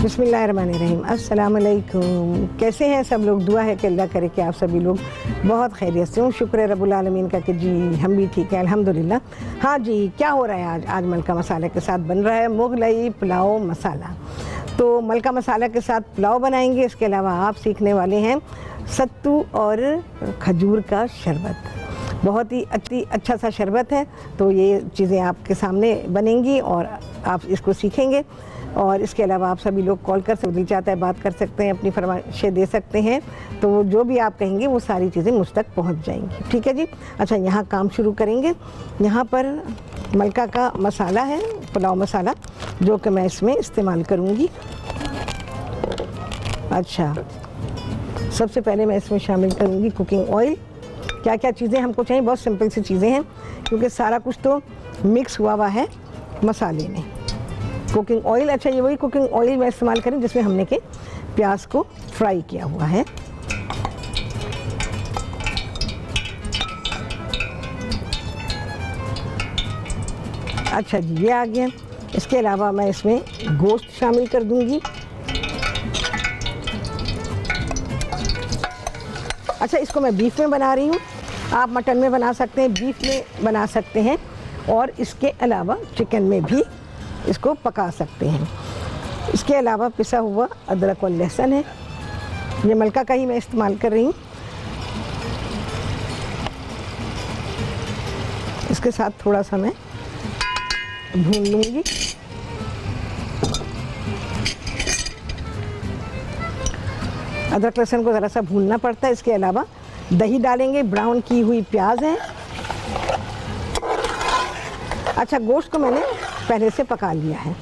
बिस्मिल्लाहिर्रहमानिर्रहीम। अस्सलाम वालेकुम। कैसे हैं सब लोग? दुआ है कि अल्लाह करे कि आप सभी लोग बहुत खैरियत से हों। शुक्र है रब्बुल आलमीन का कि जी हम भी ठीक हैं अल्हम्दुलिल्लाह। हाँ जी, क्या हो रहा है आज मलका मसाले के साथ बन रहा है मुगलई पुलाव मसाला। तो मलका मसाला के साथ पुलाव बनाएंगे। इसके अलावा आप सीखने वाले हैं सत्तू और खजूर का शरबत। बहुत ही अच्छा सा शरबत है। तो ये चीज़ें आपके सामने बनेंगी और आप इसको सीखेंगे। और इसके अलावा आप सभी लोग कॉल कर सकते, दिल चाहता है बात कर सकते हैं, अपनी फरमाइशें दे सकते हैं। तो जो भी आप कहेंगे वो सारी चीज़ें मुझ तक पहुंच जाएंगी। ठीक है जी। अच्छा, यहाँ काम शुरू करेंगे। यहाँ पर मलका का मसाला है, पुलाव मसाला, जो कि मैं इसमें इस्तेमाल करूँगी। अच्छा, सबसे पहले मैं इसमें शामिल करूँगी कुकिंग ऑयल। क्या क्या चीज़ें हमको चाहिए? बहुत सिंपल सी चीज़ें हैं, क्योंकि सारा कुछ तो मिक्स हुआ है मसाले में। कुकिंग ऑयल, अच्छा ये वही कुकिंग ऑयल मैं इस्तेमाल करें जिसमें हमने के प्याज को फ्राई किया हुआ है। अच्छा जी, ये आ गया। इसके अलावा मैं इसमें गोश्त शामिल कर दूंगी। अच्छा, इसको मैं बीफ में बना रही हूँ। आप मटन में बना सकते हैं, बीफ में बना सकते हैं, और इसके अलावा चिकन में भी इसको पका सकते हैं। इसके अलावा पिसा हुआ अदरक और लहसुन है। ये मलका का ही मैं इस्तेमाल कर रही हूँ। इसके साथ थोड़ा सा मैं भून लूँगी। अदरक लहसुन को ज़रा सा भूनना पड़ता है। इसके अलावा दही डालेंगे, ब्राउन की हुई प्याज है। अच्छा, गोश्त को मैंने पहले से पका लिया है,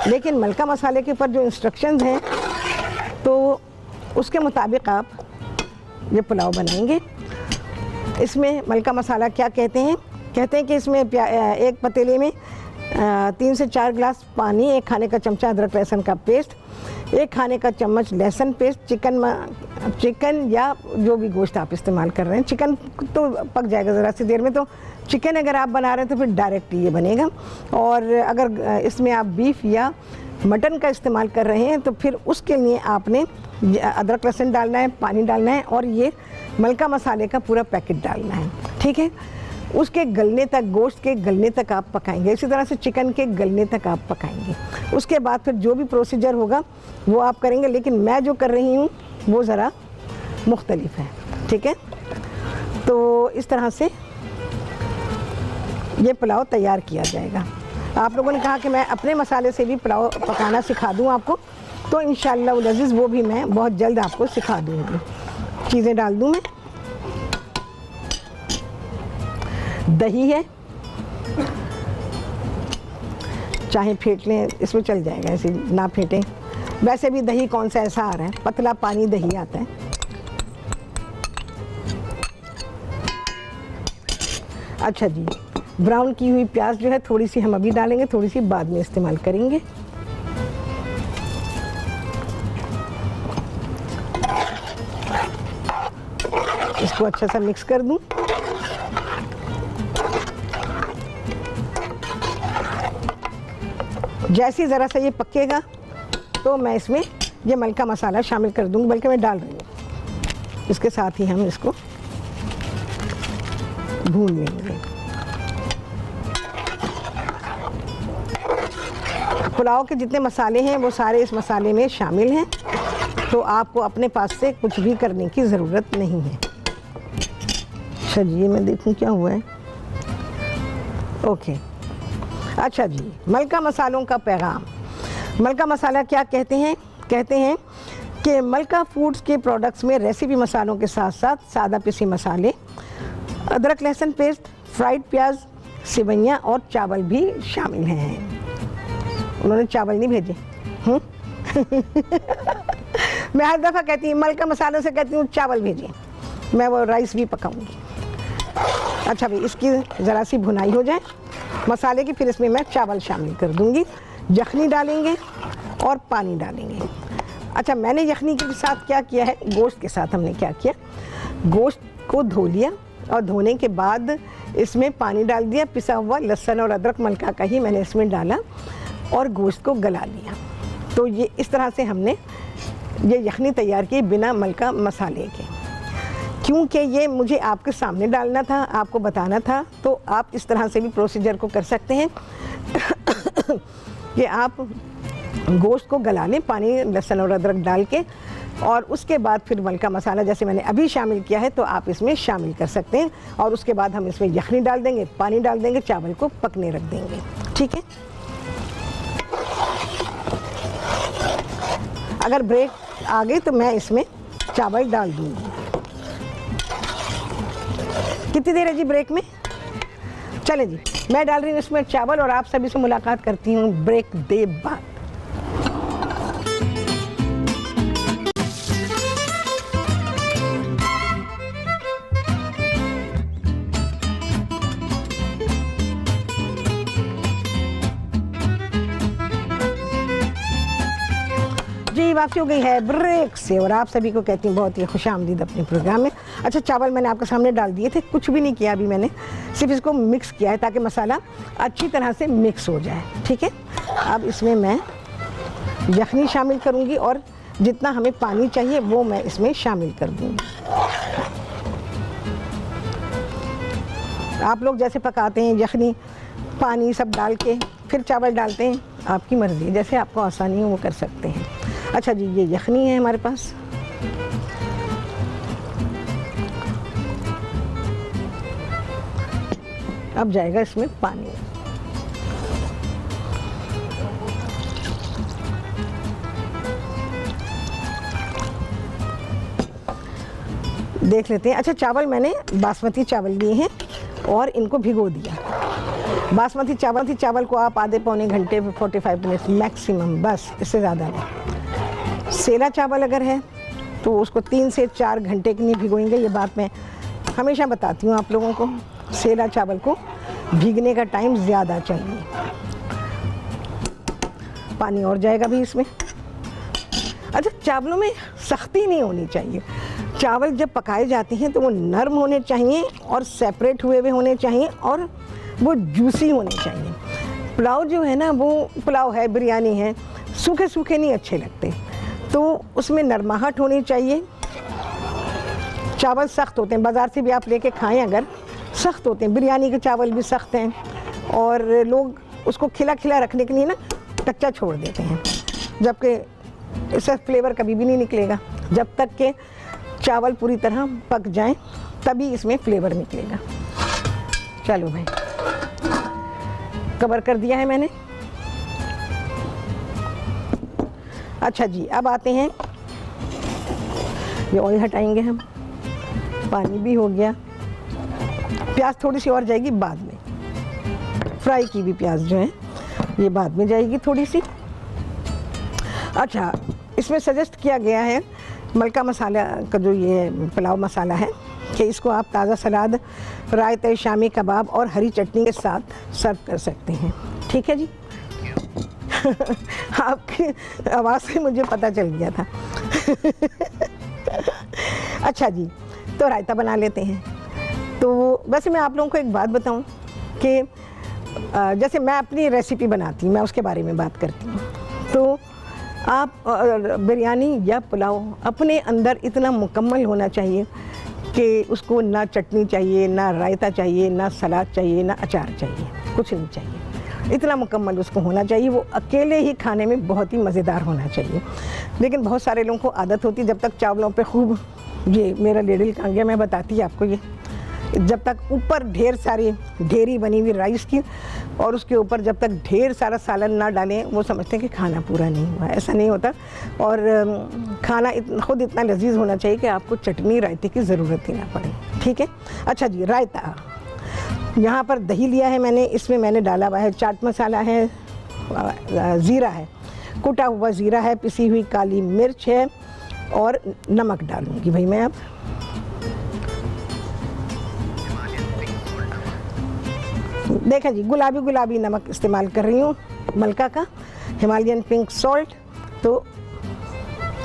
लेकिन मलका मसाले के ऊपर जो इंस्ट्रक्शंस हैं तो उसके मुताबिक आप ये पुलाव बनाएंगे। इसमें मलका मसाला क्या कहते हैं? कहते हैं कि इसमें एक पतीले में 3 से 4 गिलास पानी, 1 खाने का चमचा अदरक लहसुन का पेस्ट, 1 खाने का चम्मच लहसुन पेस्ट, चिकन या जो भी गोश्त आप इस्तेमाल कर रहे हैं। चिकन तो पक जाएगा ज़रा सी देर में, तो चिकन अगर आप बना रहे हैं तो फिर डायरेक्ट ये बनेगा। और अगर इसमें आप बीफ या मटन का इस्तेमाल कर रहे हैं तो फिर उसके लिए आपने अदरक लहसुन डालना है, पानी डालना है, और ये मलका मसाले का पूरा पैकेट डालना है। ठीक है। उसके गलने तक, गोश्त के गलने तक आप पकाएंगे। इसी तरह से चिकन के गलने तक आप पकाएंगे। उसके बाद फिर जो भी प्रोसीजर होगा वो आप करेंगे, लेकिन मैं जो कर रही हूँ वो ज़रा मुख्तलिफ है। ठीक है। तो इस तरह से ये पुलाव तैयार किया जाएगा। आप लोगों ने कहा कि मैं अपने मसाले से भी पुलाव पकाना सिखा दूँ आपको, तो इंशाअल्लाह अज़ीज़ वो भी मैं बहुत जल्द आपको सिखा दूँगी। चीज़ें डाल दूँ मैं। दही है, चाहे फेंट लें, इसमें चल जाएगा, ऐसे ना फेंटें। वैसे भी दही कौन सा ऐसा आ रहा है, पतला पानी दही आता है। अच्छा जी, ब्राउन की हुई प्याज जो है थोड़ी सी हम अभी डालेंगे, थोड़ी सी बाद में इस्तेमाल करेंगे। इसको अच्छा सा मिक्स कर दूं। जैसे ज़रा सा ये पकेगा तो मैं इसमें ये मलका मसाला शामिल कर दूंगी, बल्कि मैं डाल रही हूँ। इसके साथ ही हम इसको भून लेंगे। पुलाव के जितने मसाले हैं वो सारे इस मसाले में शामिल हैं, तो आपको अपने पास से कुछ भी करने की ज़रूरत नहीं है। अच्छा जी, ये मैं देखूँ क्या हुआ है। ओके। अच्छा जी, मलका मसालों का पैगाम। मलका मसाला क्या कहते हैं? कहते हैं कि मलका फूड्स के प्रोडक्ट्स में रेसिपी मसालों के साथ साथ सादा पिसे मसाले, अदरक लहसुन पेस्ट, फ्राइड प्याज, सेवइयाँ और चावल भी शामिल हैं। उन्होंने चावल नहीं भेजे। मैं हर दफ़ा कहती हूँ मलका मसालों से कहती हूँ चावल भेजें, मैं वो राइस भी पकाऊंगी। अच्छा भाई, इसकी ज़रा सी भुनाई हो जाए मसाले की, फिर इसमें मैं चावल शामिल कर दूंगी। यखनी डालेंगे और पानी डालेंगे। अच्छा, मैंने यखनी के साथ क्या किया है, गोश्त के साथ हमने क्या किया, गोश्त को धो लिया और धोने के बाद इसमें पानी डाल दिया, पिसा हुआ लहसुन और अदरक मलका का ही मैंने इसमें डाला और गोश्त को गला लिया। तो ये इस तरह से हमने ये यखनी तैयार की बिना मलका मसाले के, क्योंकि ये मुझे आपके सामने डालना था, आपको बताना था। तो आप इस तरह से भी प्रोसीजर को कर सकते हैं कि आप गोश्त को गला लें पानी, लहसुन और अदरक डाल के, और उसके बाद फिर मलका मसाला जैसे मैंने अभी शामिल किया है तो आप इसमें शामिल कर सकते हैं। और उसके बाद हम इसमें यखनी डाल देंगे, पानी डाल देंगे, चावल को पकने रख देंगे। ठीक है। अगर ब्रेक आ गई तो मैं इसमें चावल डाल दूँगी। कितनी देर है जी ब्रेक में? चले जी, मैं डाल रही हूँ इसमें चावल और आप सभी से मुलाकात करती हूँ ब्रेक दे बाद। जी वापसी हो गई है ब्रेक से और आप सभी को कहती हूँ बहुत ही खुशामदीद अपने प्रोग्राम में। अच्छा, चावल मैंने आपके सामने डाल दिए थे, कुछ भी नहीं किया अभी मैंने, सिर्फ इसको मिक्स किया है ताकि मसाला अच्छी तरह से मिक्स हो जाए। ठीक है। अब इसमें मैं यखनी शामिल करूँगी और जितना हमें पानी चाहिए वो मैं इसमें शामिल कर दूँगी। आप लोग जैसे पकाते हैं यखनी पानी सब डाल के फिर चावल डालते हैं, आपकी मर्ज़ी, जैसे आपको आसानी हो वो कर सकते हैं। अच्छा जी, ये यखनी है हमारे पास। अब जाएगा इसमें पानी। देख लेते हैं। अच्छा, चावल मैंने बासमती चावल लिए हैं और इनको भिगो दिया। बासमती चावल को आप आधे पौने घंटे 45 मिनट मैक्सिमम, बस, इससे ज़्यादा नहीं। सेला चावल अगर है तो उसको 3 से 4 घंटे के लिए भिगोएंगे। ये बात मैं हमेशा बताती हूँ आप लोगों को, सेला चावल को भीगने का टाइम ज़्यादा चाहिए। पानी और जाएगा भी इसमें। अच्छा, चावलों में सख्ती नहीं होनी चाहिए। चावल जब पकाए जाते हैं तो वो नरम होने चाहिए और सेपरेट हुए हुए होने चाहिए और वो जूसी होने चाहिए। पुलाव जो है ना, वो पुलाव है, बिरयानी है, सूखे सूखे नहीं अच्छे लगते, तो उसमें नरमाहट होनी चाहिए। चावल सख्त होते हैं, बाज़ार से भी आप लेके खाएं अगर, सख्त होते हैं। बिरयानी के चावल भी सख्त हैं और लोग उसको खिला खिला रखने के लिए ना कच्चा छोड़ देते हैं, जबकि इसका फ्लेवर कभी भी नहीं निकलेगा। जब तक के चावल पूरी तरह पक जाएं तभी इसमें फ्लेवर निकलेगा। चलो भाई, कवर कर दिया है मैंने। अच्छा जी, अब आते हैं, ये ऑयल हटाएंगे हम, पानी भी हो गया। प्याज थोड़ी सी और जाएगी बाद में, फ्राई की भी प्याज जो है ये बाद में जाएगी थोड़ी सी। अच्छा, इसमें सजेस्ट किया गया है मलका मसाला का, जो ये पुलाव मसाला है, कि इसको आप ताज़ा सलाद, रायते, शामी कबाब और हरी चटनी के साथ सर्व कर सकते हैं। ठीक है जी। आपकी आवाज़ से मुझे पता चल गया था। अच्छा जी, तो रायता बना लेते हैं। तो वैसे मैं आप लोगों को एक बात बताऊं कि जैसे मैं अपनी रेसिपी बनाती हूँ, मैं उसके बारे में बात करती हूँ। तो आप बिरयानी या पुलाव अपने अंदर इतना मुकम्मल होना चाहिए कि उसको ना चटनी चाहिए, ना रायता चाहिए, ना सलाद चाहिए, ना अचार चाहिए, कुछ नहीं चाहिए। इतना मुकम्मल उसको होना चाहिए। वो अकेले ही खाने में बहुत ही मज़ेदार होना चाहिए। लेकिन बहुत सारे लोगों को आदत होती है, जब तक चावलों पे खूब, ये मेरा लेडल कांगिया मैं बताती है आपको, ये जब तक ऊपर ढेर सारी ढेरी बनी हुई राइस की और उसके ऊपर जब तक ढेर सारा सालन ना डालें, वो समझते हैं कि खाना पूरा नहीं हुआ। ऐसा नहीं होता। और खाना खुद इतना लजीज होना चाहिए कि आपको चटनी रायते की ज़रूरत ही ना पड़े। ठीक है। अच्छा जी, रायता, यहाँ पर दही लिया है मैंने, इसमें मैंने डाला हुआ है चाट मसाला है, ज़ीरा है, कुटा हुआ ज़ीरा है, पिसी हुई काली मिर्च है और नमक डालूँगी भाई मैं। अब देखें जी, गुलाबी नमक इस्तेमाल कर रही हूँ मलका का, हिमालयन पिंक सॉल्ट। तो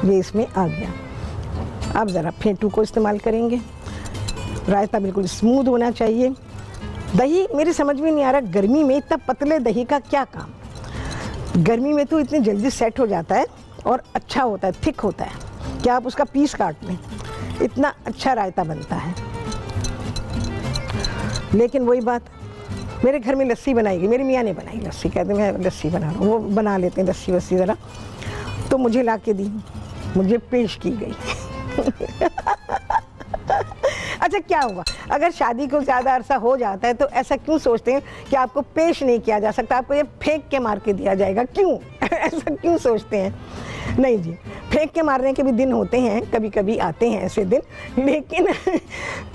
ये इसमें आ गया। अब ज़रा फेंटू को इस्तेमाल करेंगे। रायता बिल्कुल स्मूथ होना चाहिए। दही मेरी समझ में नहीं आ रहा, गर्मी में इतना पतले दही का क्या काम। गर्मी में तो इतनी जल्दी सेट हो जाता है और अच्छा होता है, थिक होता है कि आप उसका पीस काट लें, इतना अच्छा रायता बनता है। लेकिन वही बात, मेरे घर में लस्सी बनाई गई, मेरी मियाँ ने बनाई लस्सी, कहते मैं लस्सी बना रहा हूँ, वो बना लेते हैं लस्सी वस्सी ज़रा, तो मुझे ला के दी, मुझे पेश की गई। अच्छा क्या हुआ, अगर शादी को ज़्यादा अरसा हो जाता है तो ऐसा क्यों सोचते हैं कि आपको पेश नहीं किया जा सकता, आपको ये फेंक के मार के दिया जाएगा, क्यों ऐसा क्यों सोचते हैं? नहीं जी, फेंक के मारने के भी दिन होते हैं, कभी कभी आते हैं ऐसे दिन, लेकिन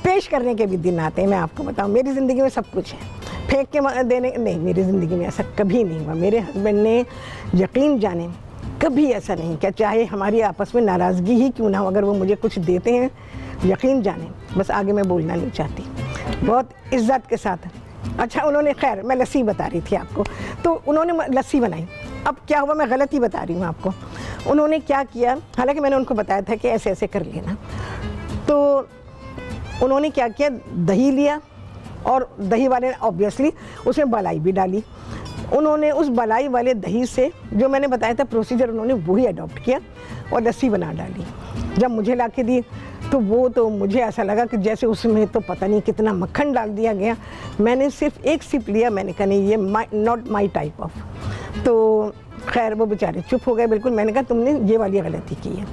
पेश करने के भी दिन आते हैं। मैं आपको बताऊं, मेरी ज़िंदगी में सब कुछ है, फेंक के देने नहीं, मेरी ज़िंदगी में ऐसा कभी नहीं हुआ। मेरे हस्बैंड ने यकीन जाने कभी ऐसा नहीं किया, चाहे हमारी आपस में नाराज़गी ही क्यों ना हो, अगर वो मुझे कुछ देते हैं, यकीन जाने, बस आगे मैं बोलना नहीं चाहती, बहुत इज़्ज़त के साथ। अच्छा उन्होंने, खैर मैं लस्सी बता रही थी आपको, तो उन्होंने लस्सी बनाई। अब क्या हुआ, मैं गलत ही बता रही हूँ आपको। उन्होंने क्या किया, हालांकि मैंने उनको बताया था कि ऐसे ऐसे कर लेना, तो उन्होंने क्या किया, दही लिया और दही वाले ऑब्वियसली उसमें मलाई भी डाली। उन्होंने उस मलाई वाले दही से जो मैंने बताया था प्रोसीजर, उन्होंने वही अडॉप्ट किया और लस्सी बना डाली। जब मुझे ला के दी तो मुझे ऐसा लगा कि जैसे उसमें तो पता नहीं कितना मक्खन डाल दिया गया। मैंने सिर्फ एक सिप लिया, मैंने कहा नहीं, ये नॉट माई टाइप ऑफ। तो खैर वो बेचारे चुप हो गए बिल्कुल। मैंने कहा तुमने ये वाली गलती की है।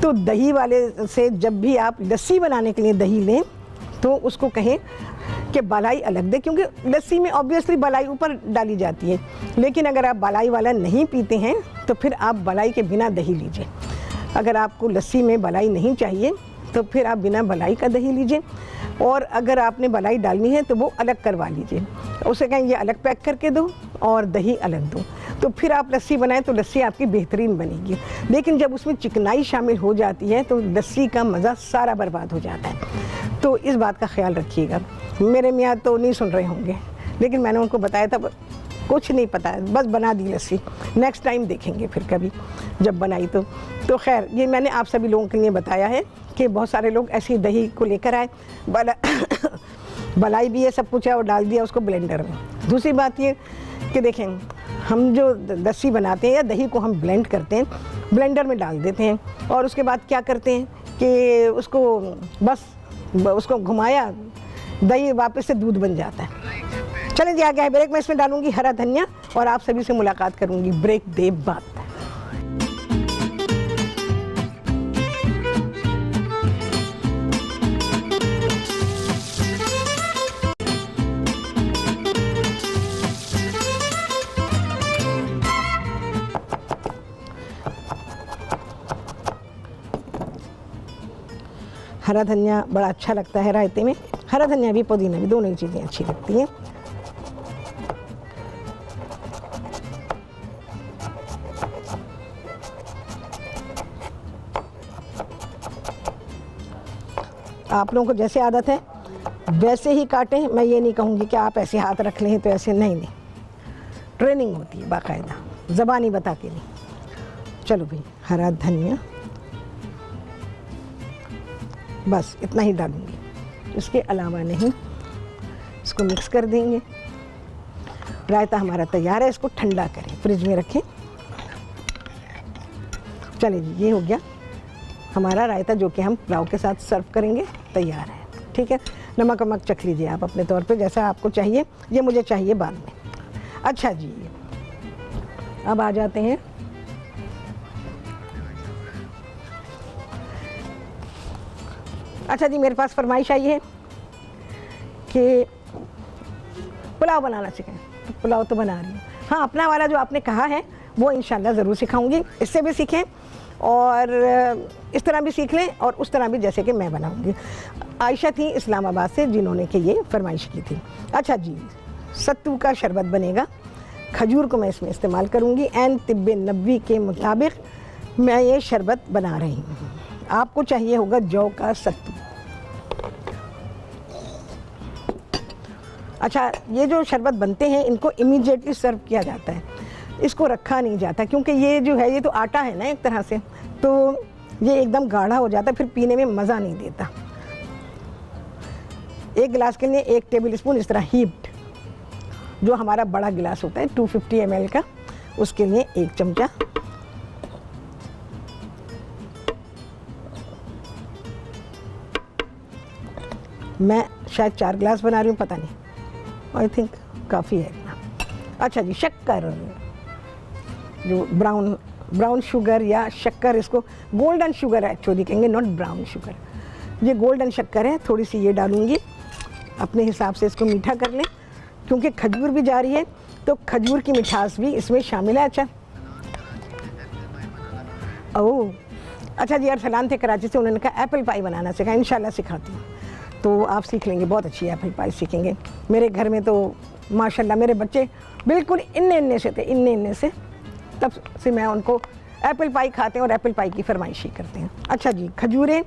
तो दही वाले से जब भी आप लस्सी बनाने के लिए दही लें तो उसको कहें कि बलाई अलग दे, क्योंकि लस्सी में ऑब्वियसली बलाई ऊपर डाली जाती है, लेकिन अगर आप बलाई वाला नहीं पीते हैं तो फिर आप बलाई के बिना दही लीजिए। अगर आपको लस्सी में बलाई नहीं चाहिए तो फिर आप बिना बलाई का दही लीजिए, और अगर आपने बलाई डालनी है तो वो अलग करवा लीजिए। उसे कहें ये अलग पैक करके दो और दही अलग दो, तो फिर आप लस्सी बनाएं तो लस्सी आपकी बेहतरीन बनेगी। लेकिन जब उसमें चिकनाई शामिल हो जाती है तो लस्सी का मज़ा सारा बर्बाद हो जाता है। तो इस बात का ख्याल रखिएगा। मेरे मियाँ तो नहीं सुन रहे होंगे, लेकिन मैंने उनको बताया था, कुछ नहीं पता है, बस बना दी लस्सी। नेक्स्ट टाइम देखेंगे फिर कभी जब बनाई तो खैर ये मैंने आप सभी लोगों के लिए बताया है कि बहुत सारे लोग ऐसी दही को लेकर आए, बलाई भी है, सब कुछ है, और डाल दिया उसको ब्लेंडर में। दूसरी बात ये कि देखें, हम जो लस्सी बनाते हैं या दही को हम ब्लेंड करते हैं, ब्लेंडर में डाल देते हैं और उसके बाद क्या करते हैं कि उसको बस उसको घुमाया, दही वापस से दूध बन जाता है। चलें जी आगे है ब्रेक में, इसमें डालूंगी हरा धनिया और आप सभी से मुलाकात करूंगी ब्रेक दे बाद। हरा धनिया बड़ा अच्छा लगता है रायते में, हरा धनिया भी पुदीना भी, दोनों ही चीज़ें अच्छी लगती हैं। आप लोगों को जैसे आदत है वैसे ही काटें, मैं ये नहीं कहूँगी कि आप ऐसे हाथ रख लें तो ऐसे, नहीं, ट्रेनिंग होती है बाकायदा, ज़बानी बता के नहीं। चलो भाई, हरा धनिया बस इतना ही डालूंगी, इसके अलावा नहीं। इसको मिक्स कर देंगे। रायता हमारा तैयार है, इसको ठंडा करें, फ्रिज में रखें। चलिए जी, ये हो गया हमारा रायता, जो कि हम पुलाव के साथ सर्व करेंगे, तैयार है। ठीक है, नमक वमक चख लीजिए आप अपने तौर पे, जैसा आपको चाहिए। ये मुझे चाहिए बाद में। अच्छा जी, अब आ जाते हैं अच्छा जी, मेरे पास फरमाइश आई है कि पुलाव बनाना सीखें। तो पुलाव तो बना रही हूँ, हाँ, अपना वाला जो आपने कहा है वो इंशाल्लाह ज़रूर सिखाऊंगी। इससे भी सीखें और इस तरह भी सीख लें और उस तरह भी, जैसे कि मैं बनाऊंगी। आयशा थी इस्लामाबाद से जिन्होंने कि ये फरमाइश की थी। अच्छा जी, सत्तू का शरबत बनेगा, खजूर को मैं इसमें इस्तेमाल करूँगी। एन तिब्ब नबवी के मुताबिक मैं ये शरबत बना रही हूँ। आपको चाहिए होगा जौ का सत्तू। अच्छा, ये जो शरबत बनते हैं इनको इमीडिएटली सर्व किया जाता है, इसको रखा नहीं जाता, क्योंकि ये जो है ये तो आटा है ना एक तरह से, तो ये एकदम गाढ़ा हो जाता है, फिर पीने में मज़ा नहीं देता। एक गिलास के लिए 1 टेबल स्पून इस तरह हीप्ड, जो हमारा बड़ा गिलास होता है 250 ml का, उसके लिए 1 चमचा, मैं शायद 4 गिलास बना रही हूँ, पता नहीं, आई थिंक काफ़ी है इतना। अच्छा जी, शक्कर, जो ब्राउन शुगर या शक्कर, इसको गोल्डन शुगर एक्चुअली कहेंगे, नॉट ब्राउन शुगर। ये गोल्डन शक्कर है, थोड़ी सी ये डालूंगी, अपने हिसाब से इसको मीठा कर लें, क्योंकि खजूर भी जा रही है तो खजूर की मिठास भी इसमें शामिल है। अच्छा ओह अच्छा जी, अरसलान थे कराची से, उन्होंने कहा एप्पल पाई बनाना सीखा, इंशाल्लाह सिखाती हूँ, तो आप सीख लेंगे, बहुत अच्छी एप्पल पाई सीखेंगे। मेरे घर में तो माशाल्लाह मेरे बच्चे बिल्कुल इन्ने से थे, इन्ने से, तब से मैं उनको एप्पल पाई खाते हैं और एप्पल पाई की फरमाइशी करते हैं। अच्छा जी, खजूरें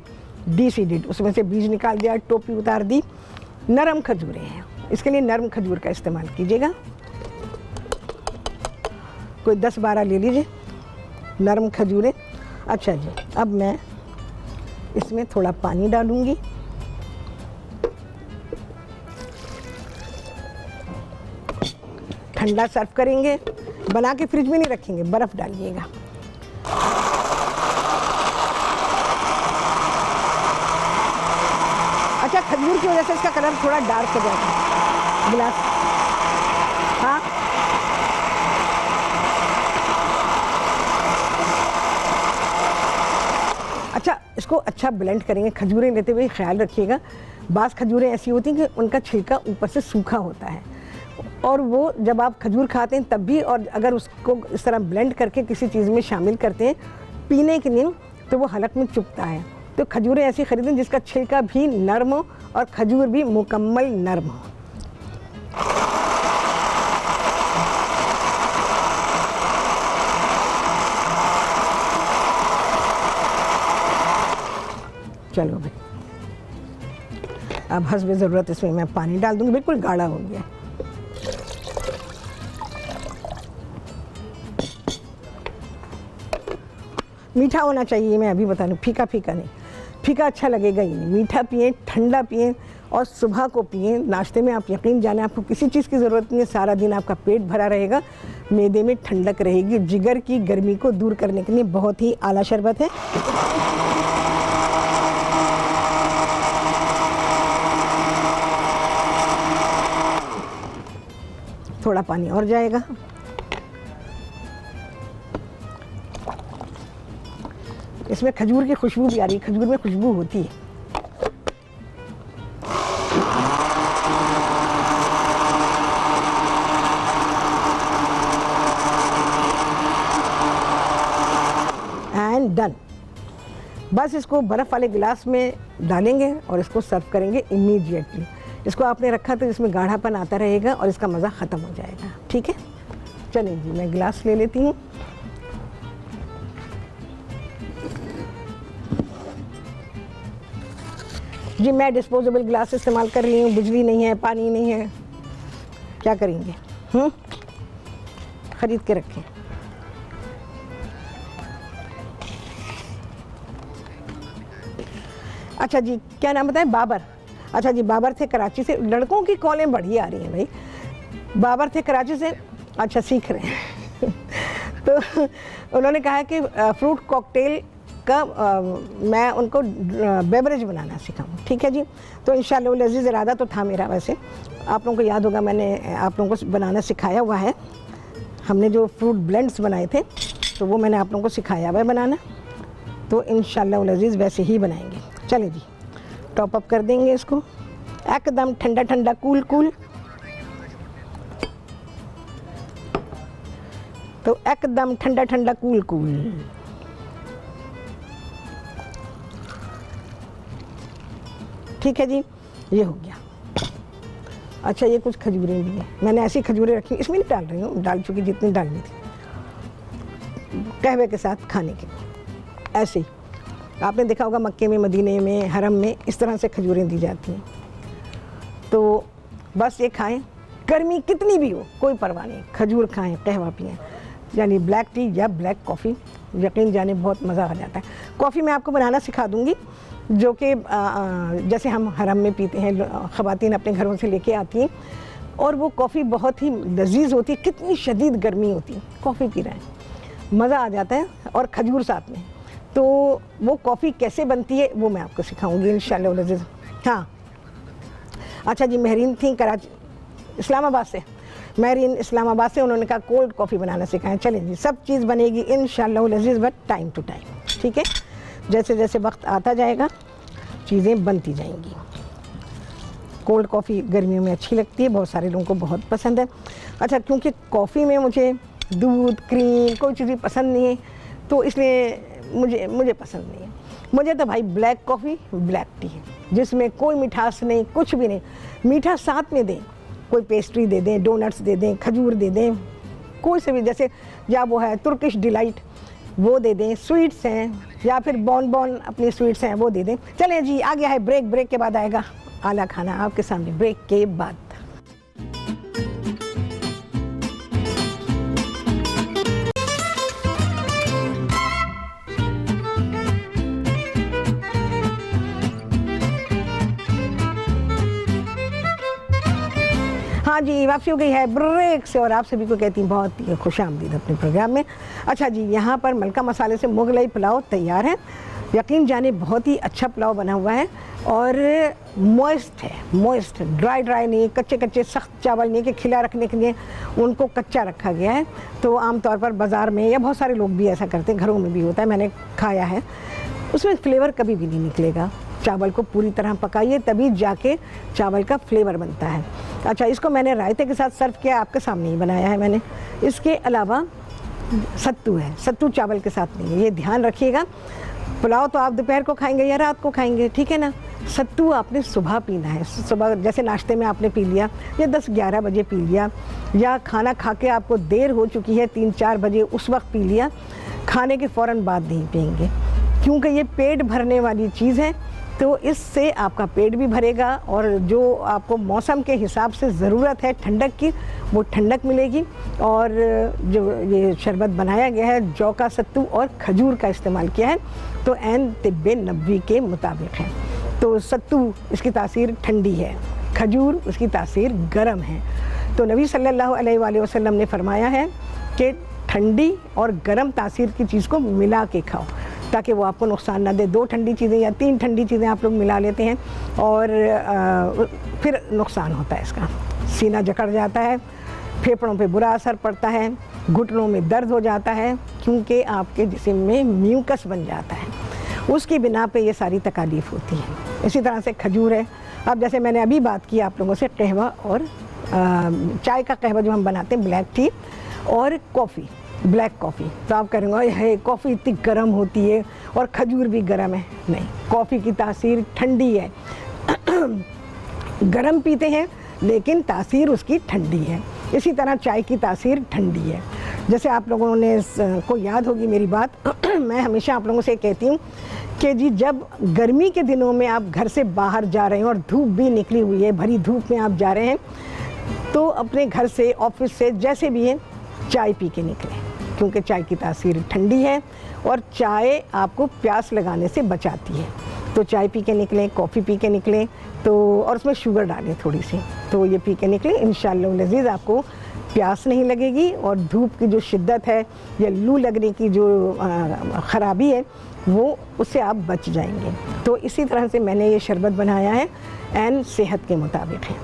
डीसीडेड, उसमें से बीज निकाल दिया, टोपी उतार दी, नरम खजूरें हैं, इसके लिए नरम खजूर का इस्तेमाल कीजिएगा, कोई 10-12 ले लीजिए नरम खजूरें। अच्छा जी, अब मैं इसमें थोड़ा पानी डालूंगी, ठंडा सर्व करेंगे, बना के फ्रिज में नहीं रखेंगे, बर्फ़ डालिएगा। अच्छा, खजूर की वजह से इसका कलर थोड़ा डार्क हो जाता है गिलास। हाँ अच्छा, इसको अच्छा ब्लेंड करेंगे। खजूरें लेते हुए ख्याल रखिएगा, बाज़ खजूरें ऐसी होती हैं कि उनका छिलका ऊपर से सूखा होता है, और वो जब आप खजूर खाते हैं तब भी, और अगर उसको इस तरह ब्लेंड करके किसी चीज़ में शामिल करते हैं पीने के लिए, तो वो हलक में चुभता है। तो खजूरें ऐसी खरीदें जिसका छिलका भी नरम हो और खजूर भी मुकम्मल नरम हो। चलो भाई, अब हस्बे ज़रूरत इसमें मैं पानी डाल दूँगी, बिल्कुल गाढ़ा हो गया। मीठा होना चाहिए, मैं अभी बता दूँ, फीका फीका नहीं, फीका अच्छा लगेगा ही नहीं। मीठा पिएं, ठंडा पिएं, और सुबह को पिएं। नाश्ते में आप यकीन जाने आपको किसी चीज़ की ज़रूरत नहीं है, सारा दिन आपका पेट भरा रहेगा, मैदे में ठंडक रहेगी। जिगर की गर्मी को दूर करने के लिए बहुत ही आला शरबत है। थोड़ा पानी और जाएगा। इसमें खजूर की खुशबू भी आ रही है, खजूर में खुशबू होती है। And done. बस इसको बर्फ़ वाले गिलास में डालेंगे और इसको सर्व करेंगे इमीडिएटली। इसको आपने रखा तो इसमें गाढ़ापन आता रहेगा और इसका मज़ा ख़त्म हो जाएगा। ठीक है, चलिए जी, मैं गिलास ले लेती हूँ। जी, मैं डिस्पोजेबल गिलास इस्तेमाल कर रही हूँ, बिजली नहीं है, पानी नहीं है, क्या करेंगे, ख़रीद के रखें। अच्छा जी, क्या नाम बताएं? बाबर। अच्छा जी, बाबर थे कराची से। लड़कों की कॉलें बढ़िया आ रही हैं भाई। बाबर थे कराची से, अच्छा सीख रहे हैं तो उन्होंने कहा कि फ्रूट कॉकटेल का मैं उनको बेवरेज बनाना सिखाऊँ। ठीक है जी, तो इंशाअल्लाह अज़ीज़ इरादा तो था मेरा। वैसे आप लोगों को याद होगा, मैंने आप लोगों को बनाना सिखाया हुआ है। हमने जो फ्रूट ब्लेंड्स बनाए थे तो वो मैंने आप लोगों को सिखाया हुआ है बनाना, तो इंशाअल्लाह अज़ीज़ वैसे ही बनाएंगे। चलिए जी, टॉप अप कर देंगे इसको, एकदम ठंडा ठंडा, कूल कूल। तो एकदम ठंडा ठंडा, कूल कूल। ठीक है जी, ये हो गया। अच्छा, ये कुछ खजूरें भी हैं, मैंने ऐसी खजूरें रखी, इसमें नहीं डाल रही हूँ, डाल चुकी जितनी डालनी थी कहवे के साथ खाने के। ऐसे ही आपने देखा होगा मक्के में, मदीने में, हरम में इस तरह से खजूरें दी जाती हैं। तो बस ये खाएं, गर्मी कितनी भी हो कोई परवाह नहीं, खजूर खाएं, कहवा पिएं, यानी ब्लैक टी या ब्लैक कॉफ़ी। यकीन जाने बहुत मज़ा आ जाता है। कॉफ़ी मैं आपको बनाना सिखा दूँगी, जो कि जैसे हम हरम में पीते हैं, ख़वातीन अपने घरों से लेके आती हैं, और वो कॉफ़ी बहुत ही लजीज होती है, कितनी शदीद गर्मी होती है, कॉफ़ी पी रहे हैं, मज़ा आ जाता है, और खजूर साथ में। तो वो कॉफ़ी कैसे बनती है वो मैं आपको सिखाऊंगी इंशाल्लाह लजीज। हाँ अच्छा जी, महरीन थी कराची इस्लामाबाद से, महरीन इस्लामाबाद से, उन्होंने कहा कोल्ड कॉफ़ी बनाना सिखाएं। चलें जी, सब चीज़ बनेगी इंशाल्लाह लजीज, बट टाइम टू टाइम, ठीक है। जैसे जैसे वक्त आता जाएगा चीज़ें बनती जाएंगी। कोल्ड कॉफ़ी गर्मियों में अच्छी लगती है, बहुत सारे लोगों को बहुत पसंद है। अच्छा, क्योंकि कॉफ़ी में मुझे दूध क्रीम कोई चीज़ भी पसंद नहीं है, तो इसलिए मुझे पसंद नहीं है। मुझे तो भाई ब्लैक कॉफ़ी ब्लैक टी है, जिसमें कोई मिठास नहीं, कुछ भी नहीं। मीठा साथ में दें, कोई पेस्ट्री दे दें, डोनट्स दे दें, खजूर दे दें, कोई से भी, जैसे या वो है तुर्किश डिलाइट वो दे दें, स्वीट्स हैं, या फिर बॉन अपनी स्वीट्स हैं वो दे दें। चलें जी, आ गया है ब्रेक, ब्रेक के बाद आएगा आला खाना आपके सामने, ब्रेक के बाद। हाँ जी, वापसी हो गई है ब्रेक से, और आप सभी को कहती हूँ बहुत ही खुशामदीद अपने प्रोग्राम में। अच्छा जी, यहाँ पर मलका मसाले से मुगलई पुलाव तैयार है। यकीन जाने बहुत ही अच्छा पुलाव बना हुआ है, और मॉइस्ट है, मॉइस्ट, ड्राई नहीं, कच्चे सख्त चावल नहीं कि खिला रखने के लिए उनको कच्चा रखा गया है। तो आमतौर पर बाज़ार में या बहुत सारे लोग भी ऐसा करते हैं, घरों में भी होता है, मैंने खाया है, उसमें फ्लेवर कभी भी नहीं निकलेगा। चावल को पूरी तरह पकाइए, तभी जाके चावल का फ्लेवर बनता है। अच्छा, इसको मैंने रायते के साथ सर्व किया, आपके सामने ही बनाया है मैंने। इसके अलावा सत्तू है, सत्तू चावल के साथ नहीं है, ये ध्यान रखिएगा। पुलाव तो आप दोपहर को खाएंगे या रात को खाएंगे, ठीक है ना। सत्तू आपने सुबह पीना है, सुबह जैसे नाश्ते में आपने पी लिया, या 10-11 बजे पी लिया, या खाना खा के आपको देर हो चुकी है 3-4 बजे, उस वक्त पी लिया। खाने के फ़ौरन बाद नहीं पिएंगे, क्योंकि ये पेट भरने वाली चीज़ है। तो इससे आपका पेट भी भरेगा, और जो आपको मौसम के हिसाब से ज़रूरत है ठंडक की, वो ठंडक मिलेगी। और जो ये शरबत बनाया गया है, जौ का सत्तू और खजूर का इस्तेमाल किया है, तो ऐन तिब्बे नबवी के मुताबिक है। तो सत्तू इसकी तासीर ठंडी है, खजूर उसकी तासीर गर्म है। तो नबी सल्लल्लाहु अलैहि वसल्लम ने फरमाया है कि ठंडी और गर्म तासीर की चीज़ को मिला के खाओ, ताकि वो आपको नुकसान ना दे। 2 ठंडी चीज़ें या 3 ठंडी चीज़ें आप लोग मिला लेते हैं, और फिर नुकसान होता है इसका। सीना जकड़ जाता है, फेफड़ों पे बुरा असर पड़ता है, घुटनों में दर्द हो जाता है, क्योंकि आपके जिस्म में म्यूकस बन जाता है। उसकी बिना पे ये सारी तकालीफ होती है। इसी तरह से खजूर है। अब जैसे मैंने अभी बात की आप लोगों से, कहवा और चाय का कहवा जो हम बनाते हैं, ब्लैक टी और कॉफ़ी, ब्लैक कॉफ़ी। तो आप करेंगे है कॉफ़ी इतनी गर्म होती है और खजूर भी गर्म है। नहीं, कॉफ़ी की तासीर ठंडी है। गर्म पीते हैं लेकिन तासीर उसकी ठंडी है। इसी तरह चाय की तासीर ठंडी है। जैसे आप लोगों ने को याद होगी मेरी बात, मैं हमेशा आप लोगों से कहती हूँ कि जी, जब गर्मी के दिनों में आप घर से बाहर जा रहे हैं और धूप भी निकली हुई है, भरी धूप में आप जा रहे हैं, तो अपने घर से, ऑफिस से, जैसे भी है, चाय पी के निकलें, क्योंकि चाय की तासीर ठंडी है और चाय आपको प्यास लगाने से बचाती है। तो चाय पी के निकलें, कॉफ़ी पी के निकलें, तो और उसमें शुगर डालें थोड़ी सी, तो ये पी के निकलें। इंशाअल्लाह लज़ीज़ आपको प्यास नहीं लगेगी, और धूप की जो शिद्दत है या लू लगने की जो ख़राबी है, वो उससे आप बच जाएंगे। तो इसी तरह से मैंने ये शरबत बनाया है, एन सेहत के मुताबिक है,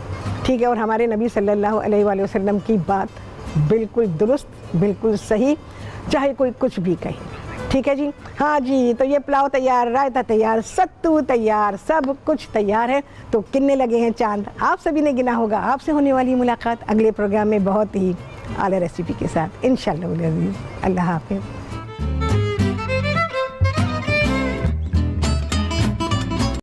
ठीक है। और हमारे नबी सल्लल्लाहु अलैहि वसल्लम की बात बिल्कुल दुरुस्त, बिल्कुल सही, चाहे कोई कुछ भी कहे, ठीक है जी। हाँ जी, तो ये पुलाव तैयार, रायता तैयार, सत्तू तैयार, सब कुछ तैयार है। तो कितने लगे हैं चांद, आप सभी ने गिना होगा। आपसे होने वाली मुलाकात अगले प्रोग्राम में बहुत ही आला रेसिपी के साथ इंशाअल्लाह। अल्लाह हाफ़िज़।